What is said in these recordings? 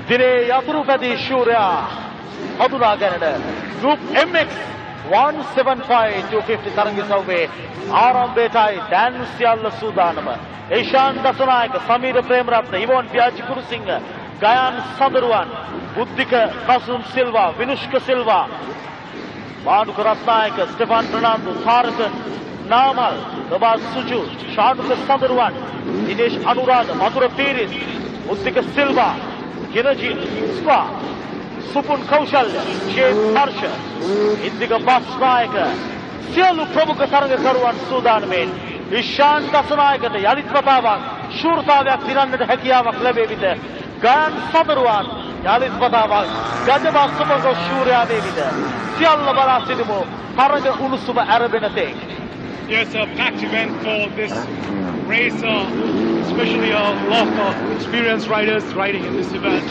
දිනේ යතුරු පැදී ශූරයා හඳුනා ගැනෙන Group MX 175-250 තරග සව්වේ ආරම්භයටයි දැන් සියල්ල සූදානම. ඒෂාන් දසනායක, සමීර ප්‍රේමරත්න, ඉවෝන් ව්‍යාජි කුරුසිංහ, ගයාන් සඳරුවන්, බුද්ධික කසුම් සිල්වා, විනුෂ්ක සිල්වා, මානුක රත්නායක, ස්ටෙෆාන් ප්‍රනාන්දු, සාරක නාමල්, ප්‍රභාස් සුජු, ශානුක සඳරුවන්, දිනේෂ් අනුරාධ, මధుර පීරිස්, බුද්ධික සිල්වා, गिरजी स्वा सुपुन कौशल्य शेख हर्ष इंदिक बस्नायक සියලු ප්‍රමුඛ තරගකරුවන් සූදානම්ෙන් ඉෂාන් දසනායකට යලිත් වතාවක් ශූරතාවයක් දිනන්නට හැකියාවක් ලැබෙවිද ගයන් සඳරුවන් යලිත් වතාවක් ගජබා සුපර්ක්‍රොස් ශූරයා වේවිද සියල්ල බලා සිටිමු තරග උණුසුම ආරම්භන තෙක්. Yes, a packed event for this race, especially a lot of experienced riders riding in this event.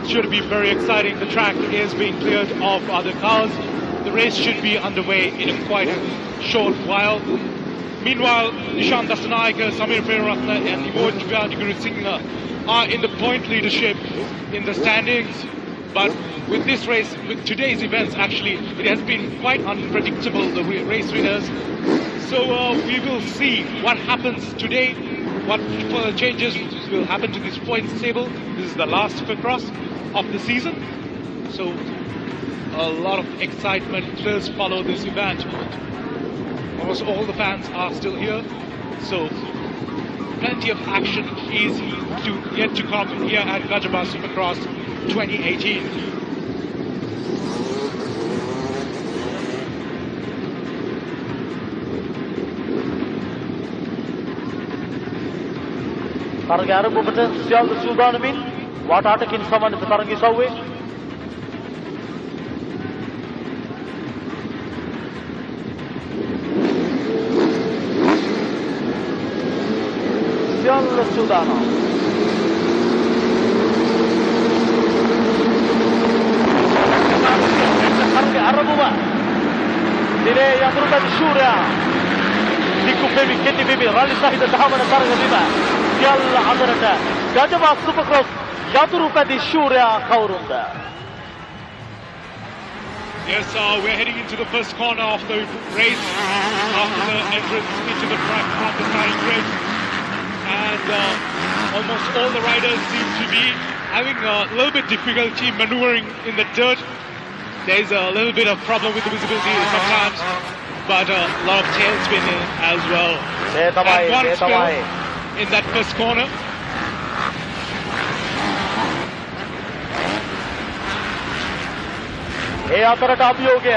Should be very exciting. The track is being cleared of other cars. The race should be underway in a quite short while. Meanwhile, Ishan Dasanayaka, Samir Premaratna and Imoj Vyajguru Singh are in the point leadership in the standings. But with this race, with today's events, actually, it has been quite unpredictable, the race winners. So we will see what happens today, what further changes will happen to this points table. This is the last Supercross of the season. So a lot of excitement does follow this event. Almost all the fans are still here. So plenty of action is yet to come here at GAJABA Supercross 2018. තරග ආරම්භයට සියල්ල සූදානමින් වාට 8කින් සමන්විත තරග ඉසව්වේ සියල්ල සූදානම්. තරග ආරම්භව දිනේ යතුරු පැදි ශූරයා දික්කු පෙවි කෙටි පෙවි රාලි සහිත දහවන තරග බිම සියල්ල අතරට GAJABA Supercross යතුරු පැදි ශූරයා කවුරුන්ද? Yes, we're heading into the first corner of the race after the entrance into the track from the starting grid. And almost all the riders seem to be having a little bit difficulty maneuvering in the dirt. There's a little bit of problem with the visibility sometimes, but a lot of tail spinning as well. And one spill in that first corner. ඒ අතරට අභියෝගය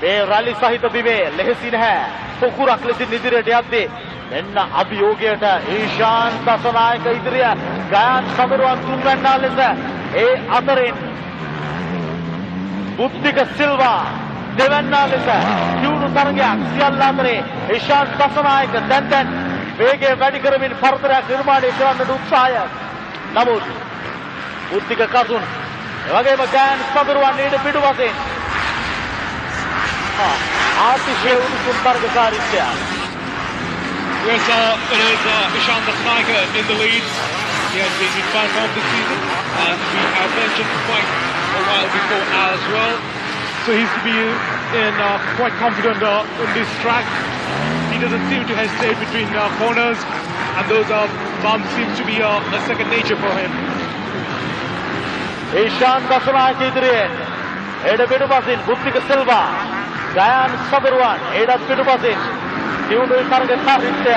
මේ රැලි සහිත බිමේ ලෙහෙසි නැහැ. පොකුරක් ලෙසින් ඉදිරියට යද්දී මෙන්න අභියෝගයට ඊශාන් දසනායක ඉදිරිය ගයන් සමරුවන් තුන්වැන්නා ලෙස ඒ අතරින් බුද්ධික සිල්වා දෙවැන්නා ලෙස දියුණු තරගයක් සියල්ල අතරේ ඊශාන් දසනායක දැන් වේගය වැඩි කරමින් පරතරයක් නිර්මාණය කරන්නට උත්සාහය. නමුත් බුද්ධික කසුන් එවැගේම ගයන් සමරුවන් ඊට පිටු වශයෙන් ආතිශය උණුසුම් තරගකාරීත්වය. Yes, it is Ishan Dasanayaka in the lead. He has been in fun of the season, and we have mentioned quite a while before as well. So he's to be in quite confident in this track. He doesn't seem to hesitate between corners, and those bumps seem to be a second nature for him. Ishan Dasanayaka ඉදිරියෙන් එඩ පිටුපසින් බුද්ධික සිල්වා, ගයන් සමරුවන් එඩත් පිටුපසින් දියුණු තරගකාරීත්වය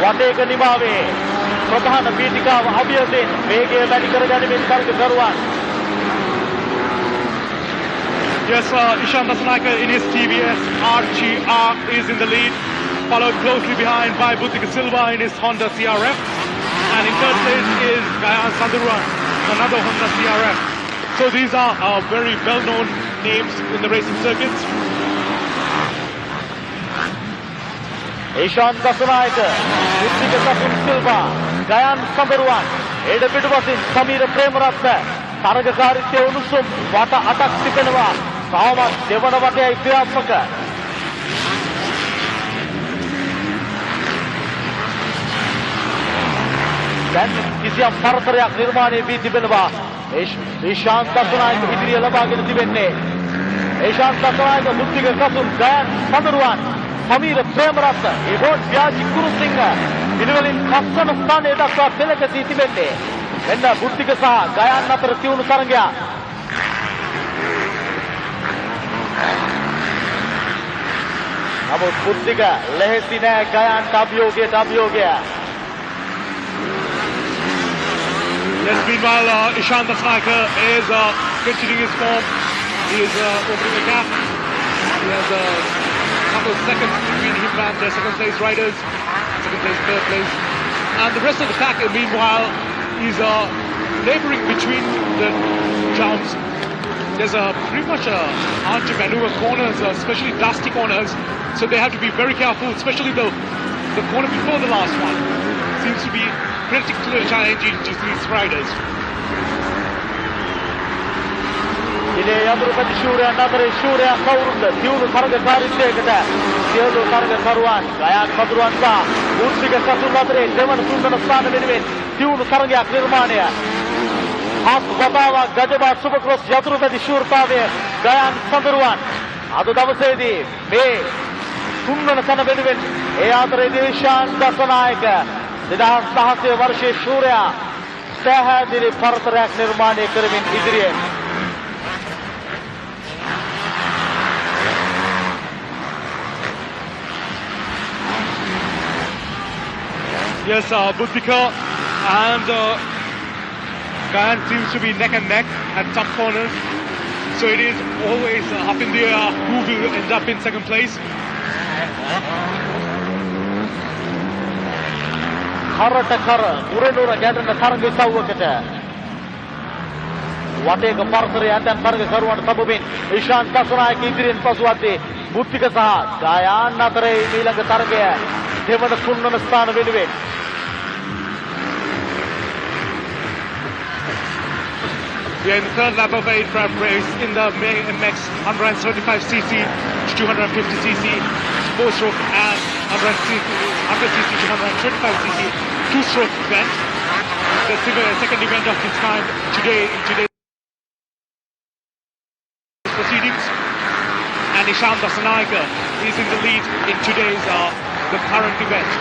වටේක නිමාවේ ප්‍රධාන පීඨිකාව අභියසෙන් වේගය වැඩි කර ගැනීමෙන් තරගකරුවන්. Yes, Ishan Dasanayaka in his TVS RGR is in the lead, followed closely behind by Buddhika Silva in his Honda CRF, and in third place is Gayan Sandurwan, another Honda CRF. So these are very well-known names in the racing circuits. Ishan Dasanayaka, Buddhika Kasum Silva, Gayan Sandurwan, එඩ පිටුපසින් Sameera Premaratne තරගකාරීත්වය උණුසුම් වට 8ක් තිබෙනවා. තවමත් දෙවන වටයයි ක්‍රියාත්මක. දැන් කිසියම් පරතරයක් නිර්මාණය වී තිබෙනවා. ඊශාන්ත දසනායක ඉදිරිය ලබාගෙන තිබෙන්නේ. ඊශාන්ත දසනායක බුද්ධික කසුන් ගයන් සඳරුවන් සමීර ප්‍රේමරත්න ඉවෝන් ව්‍යාජි කුරුසිංහ පිළිවෙලින් පස්වන ස්ථානයේ දක්වා පෙළගැසී තිබෙන්නේ. මෙන්න බුද්ධික සහ ගයන් අතර තියුණු තරගයක්. නමුත් බුද්ධික ලෙහෙසි නෑ ගයන්ට අභියෝගයට අභියෝගය. Yes, meanwhile, Ishan Dasnaika is continuing his form. He is opening a gap. He has a couple of seconds between him and the second place riders, second place, third place. And the rest of the pack, meanwhile, is laboring between the jumps. There's pretty much hard to maneuver corners, especially dusty corners. So they have to be very careful, especially the corner before the last one. Seems to be particularly challenging to these riders. ඉලේ යතුරුපති ශූරයන් අතරේ ශූරයා කවුරුද? දියුණු තරගකාරීත්වයකට සියලු තරගකරුවන් ගයාන් මදුරුවන් සහ බුද්ධික කසුන් අතරේ දෙවන තුන්වන ස්ථාන වෙනුවෙන් දියුණු තරගයක් නිර්මාණය. හත් වතාවක් ගජබා සුපර්ක්‍රොස් යතුරුපති ශූරතාවය ගයාන් සඳරුවන් අද දවසේදී මේ තුන්වන තැන වෙනුවෙන් ඒ අතරේදී ඊශාන් දසනායක 2016 वर्षीय शूर्या පැහැදිලි පරතරයක් නිර්මාණය කරමින් ඉදිරියෙන්. Yes, Buddhika and Gayan seems to be neck and neck at some corners. So it is always up in the air who will end up in second place. කරට කර උරනුර ගැටෙන තරග සව්වකට වටේක පරතරය ඇතැම් තරගකරුවන්ට තබමින් ඊශාන් දසනායක ඉදිරියෙන් පසුවද්දී බුද්ධික සහ ගයාන් අතරේ ඊළඟ තරගය දෙවන තුන්වන ස්ථාන වෙනුවෙන්. We are in the third lap of 8 race in the MX 135cc to 250cc, 4-stroke and 100cc to 125cc, 2-stroke event. The second event of its kind today in today's proceedings. And Ishan Dasnaika is in the lead in today's the current event.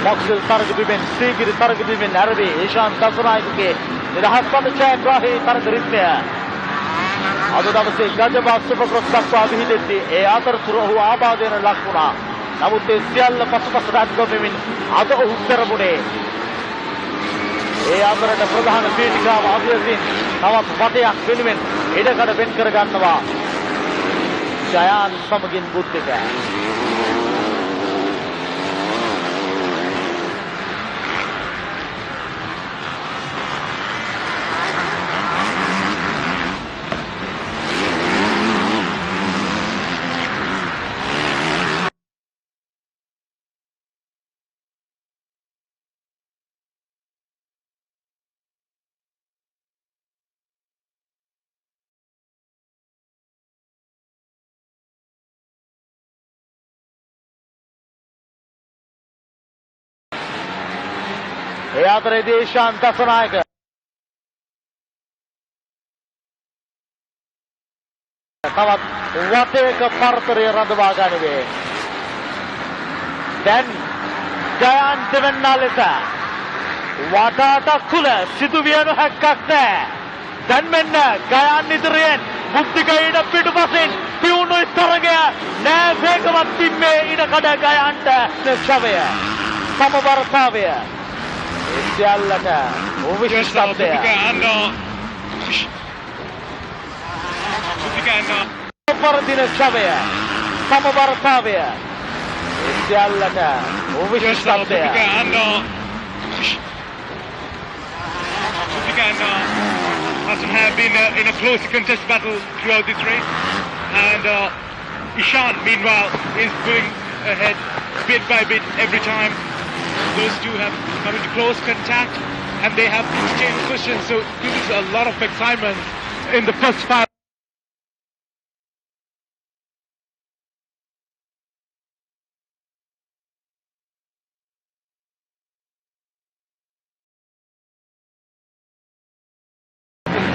මොක්සල් තරගබිමෙන් Sigiri තරගබිමෙන් නැරඹී ඊශාන් දසනායකගේ නිදහස් ඡායාග්‍රාහී තරග රිද්මය අද දවසේ ගජබා සුපර්ක්‍රොස් දක්වා විහිදෙද්දී ඒ අතරතුර ඔහු ආබාධයෙන් ලක් වුණා. නමුත් ඒ සියල්ල පසුපසට අත්ගොමින් අද ඔහු පෙරමුණේ. ඒ අතරට ප්‍රධාන පීඨිකාව අධ්‍යක්ෂින් තවත් වටයක් වෙනුවෙන් ඉඩකඩ වෙන් කර ගන්නවා. ජයාන් සමගින් බුද්ධික. ඒ අතරේදී ඊශාන් දසනායක තවත් වටේක පරතරය රඳවා ගනිවේ. දැන් ජයන් දෙවන්නා ලෙස වටාට කුල සිදුවිය නොහැක්කක් නැහැ. දැන් මෙන්න ගයන් ඉදිරියෙන් බුද්ධික ඊට පිටුපසින් පියුණු තරගය නෑ වේගවත් තිම්මේ ඉඩකඩ ගයන්ට ශවය සමබරතාවය සියල්ලට උවිශ්වාසය පරදින ශවය සමබරතාවය සියල්ලට උවිශ්වාසය Hassan have been in a close contest battle throughout this race, and Ishan meanwhile is going ahead bit by bit every time. Those two have come into close contact and they have exchanged questions, so this is a lot of excitement in the first 5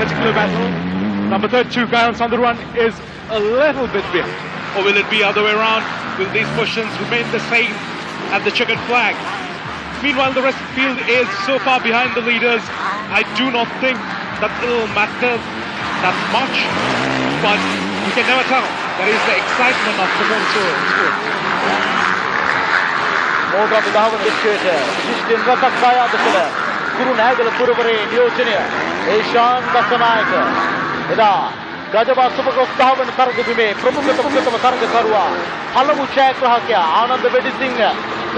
particular battle. Number 32, Gajan Sandurwan, is a little bit behind. Or will it be other way around? Will these positions remain the same at the checkered flag? Meanwhile, the rest of the field is so far behind the leaders. I do not think that it will matter that much, but you can never tell. That is the excitement of the whole sport. Motor විධාවන දික්කයට විශිෂ්ටින් රසක් දායාද කළ කුරුණෑගල පුරවරේ නියෝජනය ඒෂාන් දසනායක එදා ගජබා සුපර්ක්‍රොස් ධාවන තරගබිමේ ප්‍රමුඛතම තරගකරුවා පළමු ඡායාග්‍රාහකයා ආනන්ද වෙඩිසිංහ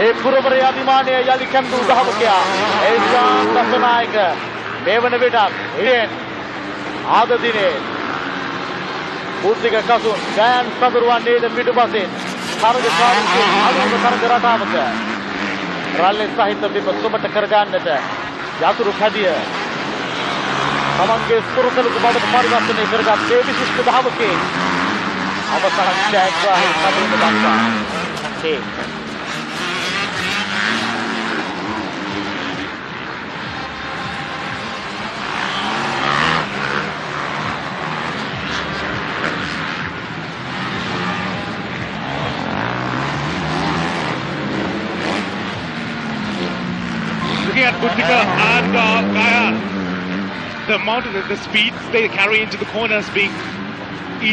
ඒ පුරවරේ අභිමානය යලි කැඳු ධාවකයා ඒෂාන් දසනායක මේ වන විටත් ආද දිනේ බුද්ධික කසුන් ගයන් සඳරුවන් නේද පිටුපසින් තරගකාරීන් අනුව තරග රටාවක රැල්ලේ සහිත බිම සුබට කරගන්නට යතුරු කැදිය තමන්ගේ ස්පුරුකලක බවට පරිවර්තනය කරගත් මේ විශිෂ්ට ධාවකේ අවසන් ඡායාග්‍රාහී කටයුතු දක්වා Looking at Buddhika and Gajan, the amount of the speeds they carry into the corners being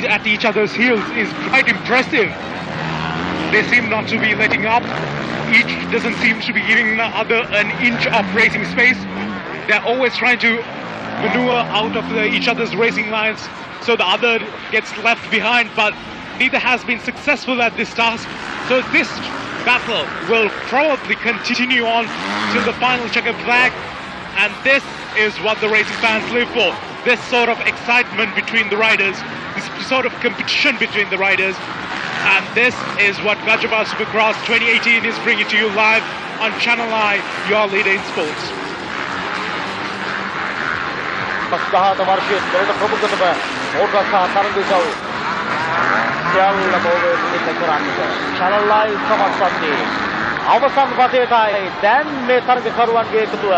at each other's heels is quite impressive. They seem not to be letting up. Each doesn't seem to be giving the other an inch of racing space. They're always trying to maneuver out of each other's racing lines so the other gets left behind, but neither has been successful at this task. So this battle will probably continue on till the final checkered flag, and this is what the racing fans live for. This sort of excitement between the riders, this sort of competition between the riders, and this is what GAJABA Supercross 2018 is bringing to you live on Channel I, your leader in sports. Channel I සමත්පත්ති අවසන් වටේටයි දැන් මේ තරගකරුවන්ගේ එකතුව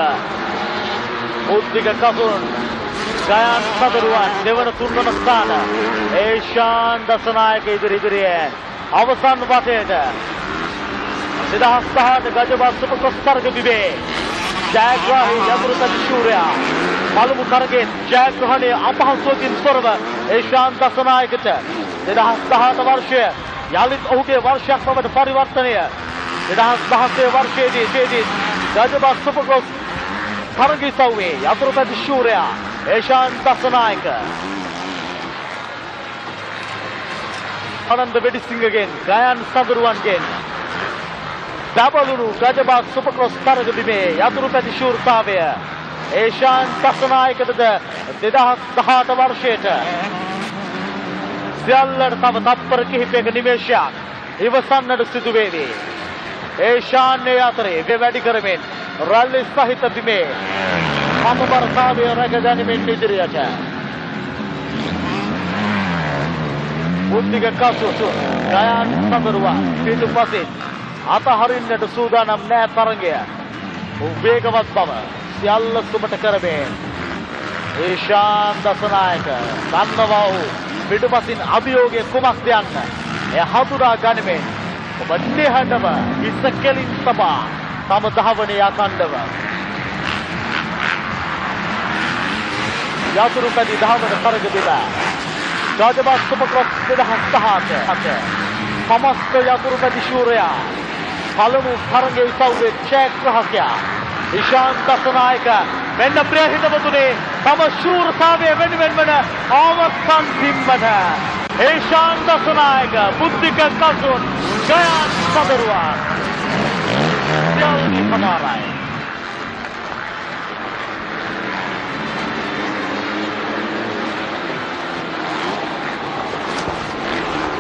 බුද්ධික කසුන් ගයන් සඳරුවන් දෙවන තුන්වන ස්ථාන ඒෂාන් දසනායක ඉදිරියේ අවසන් වටේට 2018 ගජබා සුපර්ක්‍රොස් තරගබිමේ ජයග්‍රාහී යතුරු තදිශූරයා පළමු තරගයේ ජයග්‍රහණය අපහසුවකින් තොරව ඒෂාන් දසනායකට 2018 වර්ෂය යලිත් ඔහුගේ වර්ෂයක් බවට පරිවර්තනය 2016 වර්ෂයේදී ගජබා සුපර්ක්‍රොස් තරගිසව්වේ යතුරු තදිශූරයා ඒෂාන් දසනායක ආනන්ද වෙඩිසිංහගෙන් ගයන් සඳරුවන්ගෙන් දබලුණු ගජබා සුපර්ක්‍රොස් තරගබිමේ යතුරු තදිශූරතාවය ඒෂාන් දසනායකටද 2018 වර්ෂයට සියල්ලට තව තත්පර කිහිපයක නිමේෂයක් ඉවසන්නට සිදු වේවි. ඒෂාන්ගේ අතරේ වැඩි කරමින් රැලි සහිත බිමේ සමබරතාවය රැකගැනීමෙන් ඉදිරියට බුද්ධික කසුන් ගයන් සඳරුවන් පිටුපසින් අතහරින්නට සූදානම් නැහැ තරගය. වේගවත් බව සියල්ල සුබට කරමින් ඒෂාන් දසනායක දන්නවා වූ පිටුපසින් අභියෝගයේ කුමක්ද යන්න එය හඳුනා ගනිමින් ඔබ නිහඬව ඉස්ස කෙලින් තබා තම ධාවනය අඛණ්ඩව යතුරු පැදි ධාවන තරගබිම ගජබා සුපර්ක්‍රොස් 2018 සමස්ත යතුරු පැදි ශූරයා පළමු තරගයේ උසව්වේ ඡායාග්‍රාහකයා ඒෂාන් දසනායක මෙන්න ප්‍රිය හිතවතුනේ තම ශූරතාවය වෙනුවෙන් වන අවසන් බිම්බට ඒෂාන් දසනායක බුද්ධික කසුන් ගයන් සඳරුවන් සියල්ලම සමාරයි.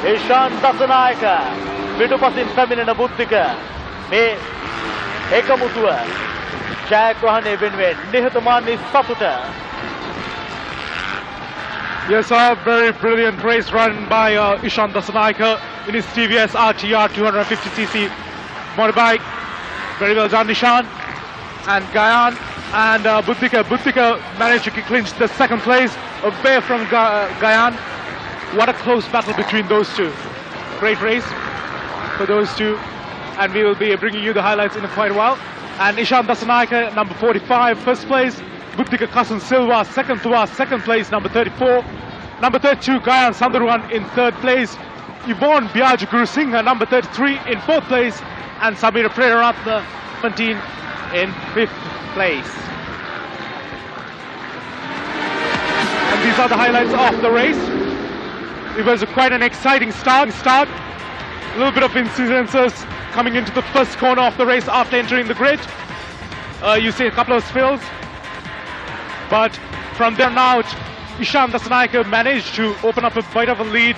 ඒෂාන් දසනායක පිටුපසින් පැමිණෙන බුද්ධික මේ එකමුතුව ජයග්‍රහණය වෙනුවෙන් නිහතමානී සතුට. Yes, a very brilliant race run by Ishan Dasanayaka in his TVS RTR 250cc motorbike. Very well done, Ishan. And Gajan and Buddhika managed to clinch the second place away from Gayan. What a close battle between those two. Great race for those two, and we will be bringing you the highlights in quite a while. And Ishan Dasanayake, number 45, first place. Buddhika Kasun Silva, second place, number 34. Number 32, Gayan Sandurwan in third place. Yvonne Biaj Guru Singh, number 33, in fourth place. And Samira Preratna, 17, in fifth place. And these are the highlights of the race. It was quite an exciting start. A little bit of incidences coming into the first corner of the race after entering the grid. You see a couple of spills. But from there on out, Ishan Dasanayake managed to open up a bit of a lead.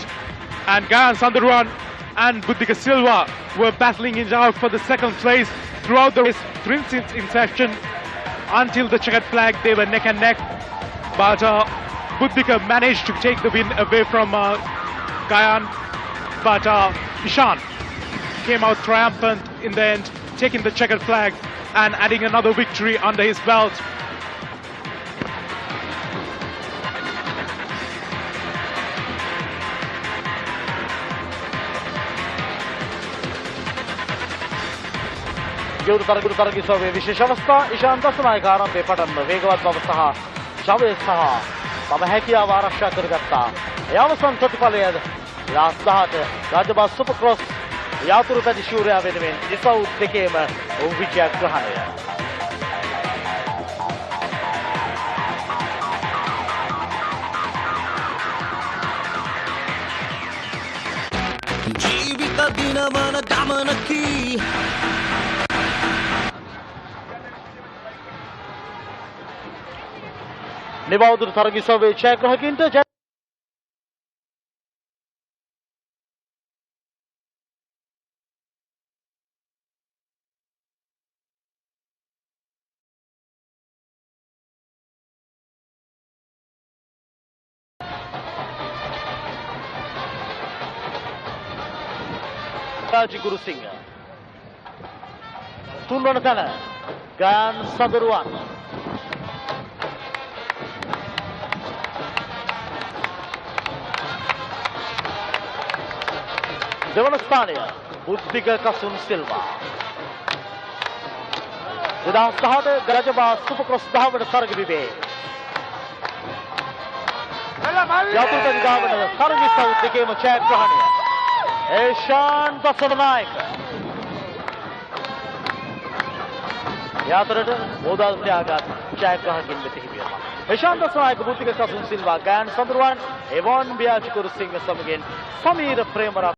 And Gayan Sandurwan and Buddhika Silva were battling it out for the second place throughout the race, since its inception until the checkered flag. They were neck and neck. But Buddhika managed to take the win away from Gayan, but Ishan came out triumphant in the end, taking the checkered flag and adding another victory under his belt. ගුරු තරගිසෝවේ විශේෂ අවස්ථා ඉෂාන් දසනායක ආරම්භයේ පටන්ම වේගවත් බව සහ ජවය සහ තම හැකියාව ආරක්ෂා කරගත්තා. ඒ අවසන් ප්‍රතිඵලය 2018 ගාජබා සුපර්ක්‍රොස් යාතුරු පැදි ශූරයා වෙනුවෙන් ඉසව් දෙකේම විජයග්‍රහණය. ජීවිත දිනවන ගමනකී නිවවුදුරු තරගිසෝවේ ජයග්‍රාහකින්ට ගුරු සිංහ තුන්වන තැන ගයාන් සඳරුවන් දෙවන ස්ථානය බුද්ධික කසුන් සිල්වා 2018 ගජබා සුපර්ක්‍රොස් ධාවන තරගයේ යාතුරු ධාවන තරගයේ දෙකේම ජයග්‍රහණය ඉෂාන් දසනායක යාතරට මොදාල් ත්‍යාගත් ජයග්‍රාහකින් වෙත හිමිවීම. ඉෂාන් දසනායක බුද්ධික කසුන් සිල්වා ගයාන් සඳරුවන් එවන් බියාජි කුරු සිංහ සමගින් සමීර ප්‍රේමරත්න